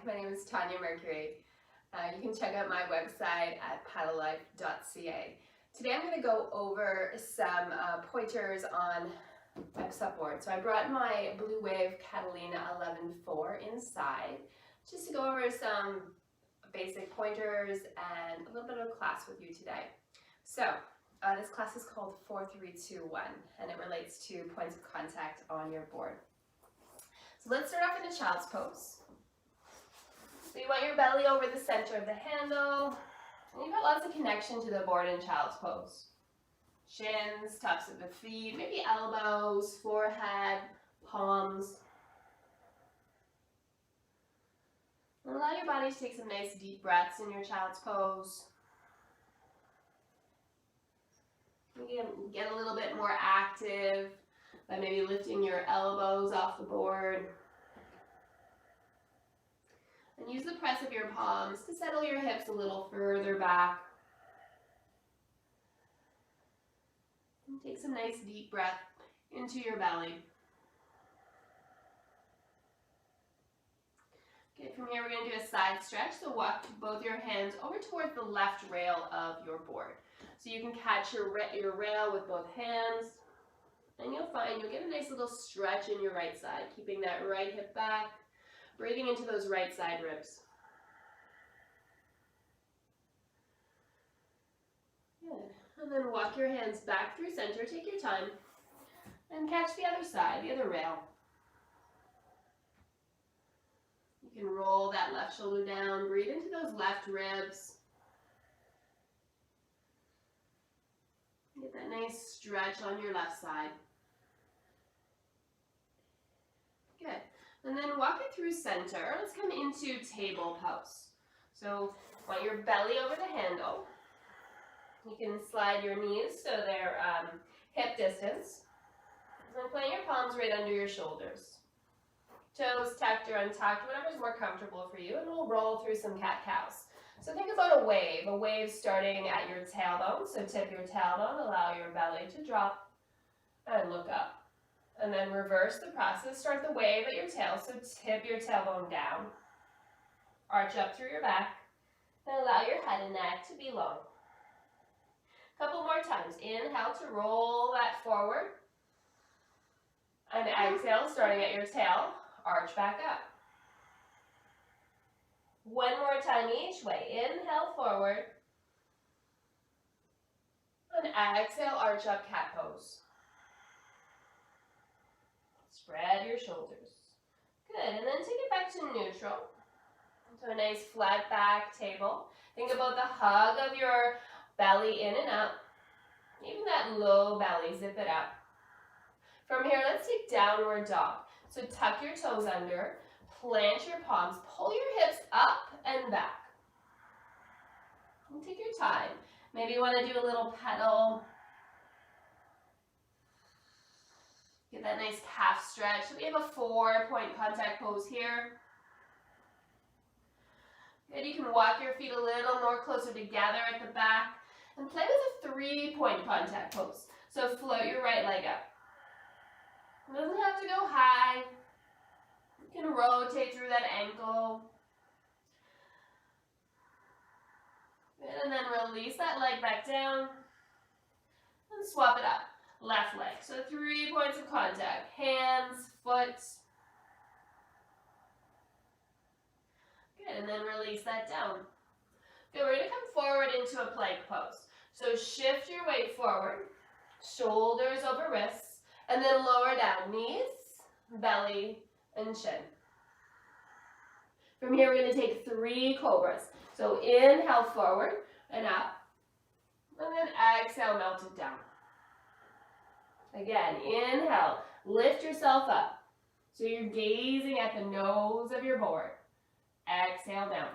my name is Tanya Mercury. You can check out my website at paddlelife.ca. Today I'm going to go over some pointers on web support. So I brought my Blue Wave Catalina 11.4 inside just to go over some basic pointers and a little bit of a class with you today. So this class is called 4-3-2-1 and it relates to points of contact on your board. So let's start off in a child's pose. So you want your belly over the center of the handle, and you've got lots of connection to the board in child's pose. Shins, tops of the feet, maybe elbows, forehead, palms. And allow your body to take some nice deep breaths in your child's pose. You can get a little bit more active by maybe lifting your elbows off the board. And use the press of your palms to settle your hips a little further back. And take some nice deep breath into your belly. Okay, from here we're going to do a side stretch. So walk both your hands over towards the left rail of your board. So you can catch your rail with both hands. And you'll find you'll get a nice little stretch in your right side, keeping that right hip back, breathing into those right side ribs. Good. And then walk your hands back through center, take your time, and catch the other side, the other rail. You can roll that left shoulder down, breathe into those left ribs. Get that nice stretch on your left side. Good. And then walk it through center. Let's come into table pose. So want your belly over the handle. You can slide your knees so they're hip distance. And then plant your palms right under your shoulders. Toes tucked or untucked, whatever's more comfortable for you, and we'll roll through some cat-cows. So think about a wave starting at your tailbone. So tip your tailbone, allow your belly to drop, and look up. And then reverse the process. Start the wave at your tail, so tip your tailbone down. Arch up through your back, and allow your head and neck to be long. Couple more times. Inhale to roll that forward. And exhale, starting at your tail, arch back up. One more time each way. Inhale forward. And exhale, arch up, cat pose. Spread your shoulders. Good, and then take it back to neutral. So a nice flat back table. Think about the hug of your belly in and up. Even that low belly, zip it up. From here, let's take downward dog. So tuck your toes under, plant your palms, pull your hips up and back. And take your time. Maybe you want to do a little pedal. Get that nice calf stretch. So we have a 4-point contact pose here. Good, you can walk your feet a little more closer together at the back and play with a 3-point contact pose. So float your right leg up. It doesn't have to go high. You can rotate through that ankle. Good, and then release that leg back down and swap it up. Left leg. So 3 points of contact. Hands, foot. Good, and then release that down. Good, we're going to come forward into a plank pose. So shift your weight forward, shoulders over wrists, and then lower down, knees, belly, and chin. From here, we're going to take 3 cobras. So inhale forward and up, and then exhale, melt it down. Again, inhale, lift yourself up. So you're gazing at the nose of your board. Exhale down.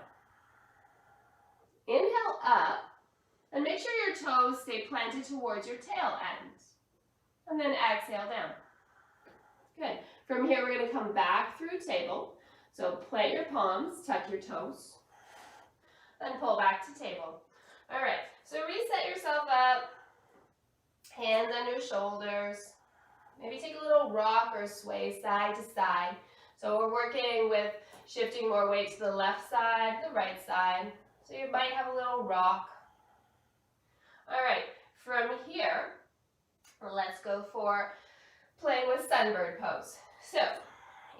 Inhale up, and make sure your toes stay planted towards your tail ends. And then exhale down. Good. From here, we're going to come back through table. So plant your palms, tuck your toes, and pull back to table. All right, so reset yourself up. Hands under shoulders. Maybe take a little rock or sway side to side. So we're working with shifting more weight to the left side, the right side. So you might have a little rock. All right, from here, let's go for playing with sunbird pose. So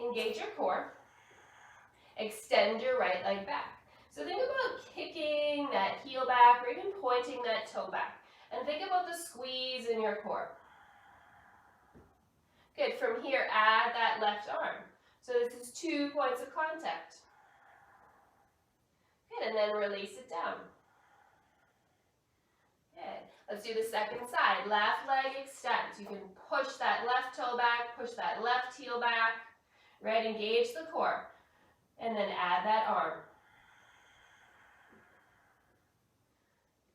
engage your core, extend your right leg back. So think about kicking that heel back or even pointing that toe back. And think about the squeeze in your core. Good, from here, add that left arm. So this is 2 points of contact. Good, and then release it down. Good, let's do the second side. Left leg extends. You can push that left toe back, push that left heel back, right? Engage the core. And then add that arm.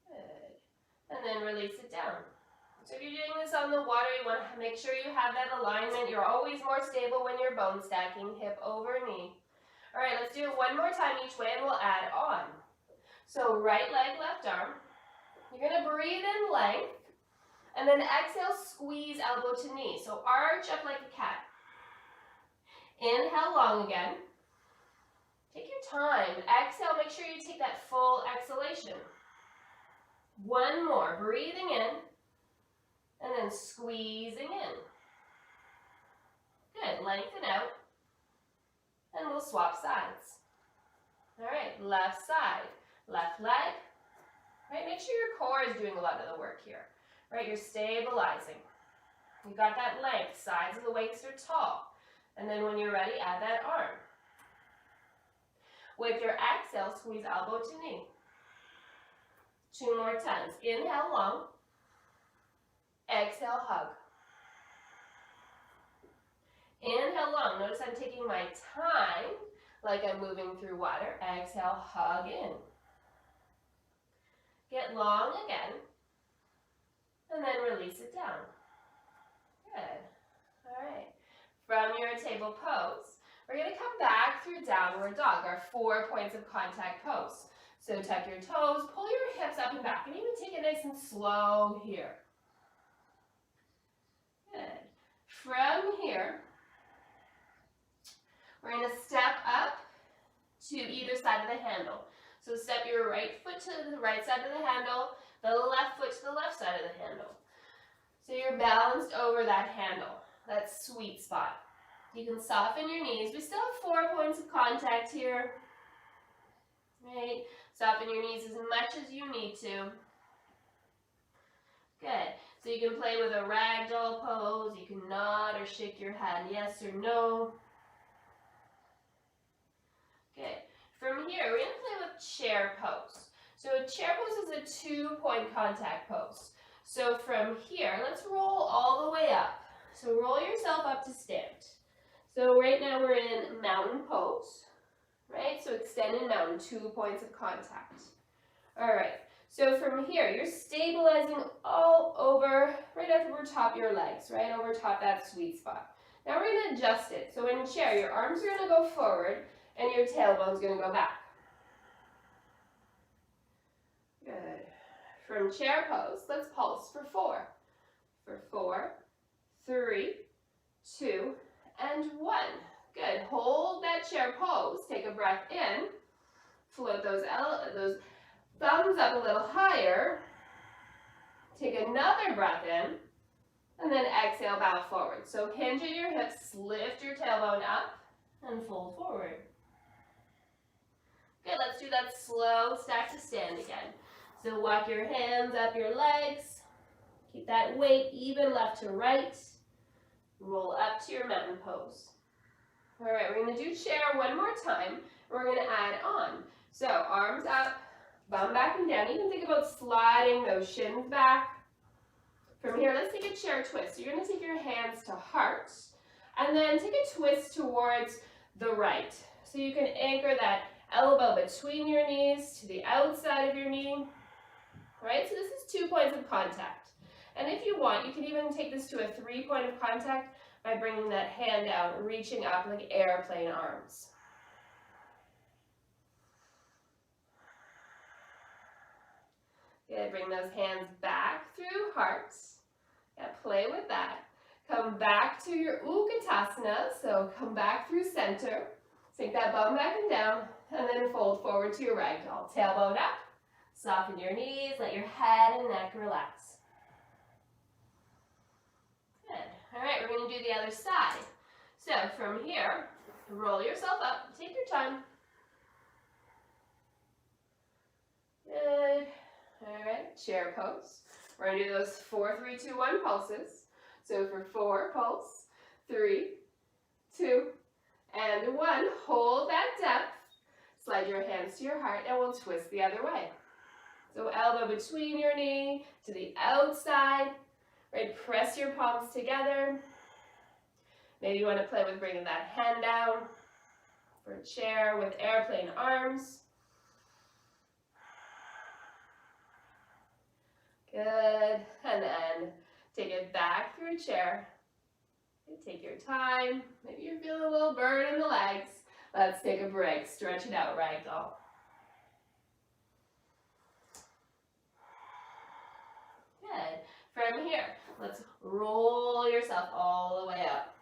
Good, and then release it down. So if you're doing this on the water, you want to make sure you have that alignment. You're always more stable when you're bone stacking, hip over knee. All right, let's do it one more time each way and we'll add on. So right leg, left arm. You're going to breathe in length and then exhale, squeeze elbow to knee. So arch up like a cat. Inhale long again. Take your time. Exhale, make sure you take that full exhalation. One more, breathing in. And then squeezing in. Good, lengthen out. And we'll swap sides. All right, left side, left leg. Right, make sure your core is doing a lot of the work here. Right, you're stabilizing. You got that length, sides of the waist are tall. And then when you're ready, add that arm. With your exhale, squeeze elbow to knee. 2 more times. Inhale long. Exhale, hug. Inhale long. Notice I'm taking my time like I'm moving through water. Exhale, hug in. Get long again. And then release it down. Good. All right. From your table pose, we're going to come back through downward dog, our 4 points of contact pose. So tuck your toes, pull your hips up and back, and even take it nice and slow here. Good. From here, we're going to step up to either side of the handle. So step your right foot to the right side of the handle, the left foot to the left side of the handle. So you're balanced over that handle, that sweet spot. You can soften your knees. We still have 4 points of contact here. Right? Soften your knees as much as you need to. Good. So you can play with a ragdoll pose. You can nod or shake your head yes or no. Good. From here, we're going to play with chair pose. So a chair pose is a 2-point contact pose. So from here, let's roll all the way up. So roll yourself up to stand. So right now we're in mountain pose, right? So extend in mountain, 2 points of contact. All right. So from here, you're stabilizing all over, right over top your legs, right over top that sweet spot. Now we're going to adjust it. So in chair, your arms are going to go forward and your tailbone's going to go back. Good. From chair pose, let's pulse for 4. For 4, 3, 2, and 1. Good. Hold that chair pose. Take a breath in. Float those thumbs up a little higher. Take another breath in. And then exhale, bow forward. So hinge at your hips, lift your tailbone up, and fold forward. Good, let's do that slow stack to stand again. So walk your hands up your legs. Keep that weight even left to right. Roll up to your mountain pose. All right, we're going to do chair one more time. We're going to add on. So arms up, bum back and down. You can think about sliding those shins back. From here, let's take a chair twist. So you're going to take your hands to heart and then take a twist towards the right. So you can anchor that elbow between your knees to the outside of your knee. Right? So this is 2 points of contact. And if you want, you can even take this to a 3-point of contact by bringing that hand down, reaching up like airplane arms. Good, bring those hands back through hearts. Yeah, play with that. Come back to your Utkatasana, so come back through center. Take that bum back and down, and then fold forward to your ragdoll. Tailbone up, soften your knees, let your head and neck relax. Good. All right, we're going to do the other side. So from here, roll yourself up, take your time. Good. All right, chair pose. We're going to do those 4, 3, 2, 1 pulses. So for 4, pulse, 3, 2, and 1. Hold that depth. Slide your hands to your heart, and we'll twist the other way. So elbow between your knee to the outside. Right, press your palms together. Maybe you want to play with bringing that hand down for a chair with airplane arms. Good, and then take it back through a chair. Take your time. Maybe you're feeling a little burn in the legs. Let's take a break. Stretch it out, ragdoll. Good. From here, let's roll yourself all the way up.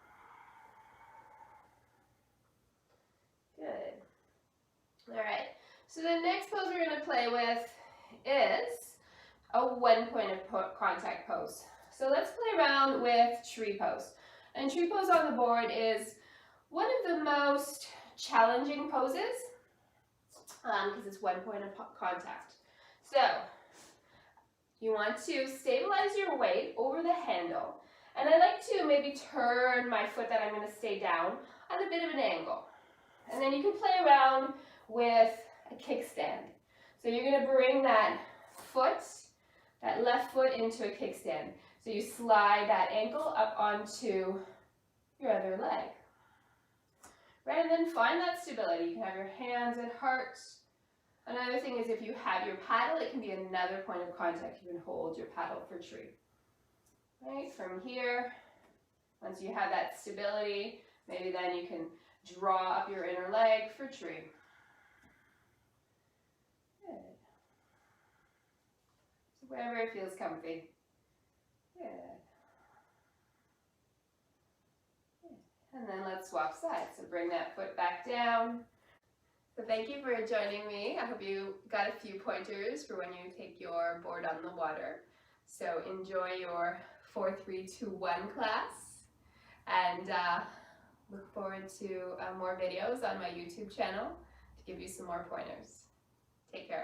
Good. All right. So the next pose we're going to play with is a 1 point of contact pose. So let's play around with tree pose. And tree pose on the board is one of the most challenging poses because it's 1 point of contact. So you want to stabilize your weight over the handle. And I like to maybe turn my foot that I'm going to stay down on a bit of an angle. And then you can play around with a kickstand. So you're going to bring that foot, that left foot into a kickstand. So you slide that ankle up onto your other leg. Right, and then find that stability. You can have your hands at heart. Another thing is if you have your paddle, it can be another point of contact. You can hold your paddle for tree. Right, from here, once you have that stability, maybe then you can draw up your inner leg for tree. Good. So wherever it feels comfy. Good. And then let's swap sides. So bring that foot back down. So thank you for joining me. I hope you got a few pointers for when you take your board on the water. So enjoy your 4, 3, 2, 1 class. And look forward to more videos on my YouTube channel to give you some more pointers. Take care.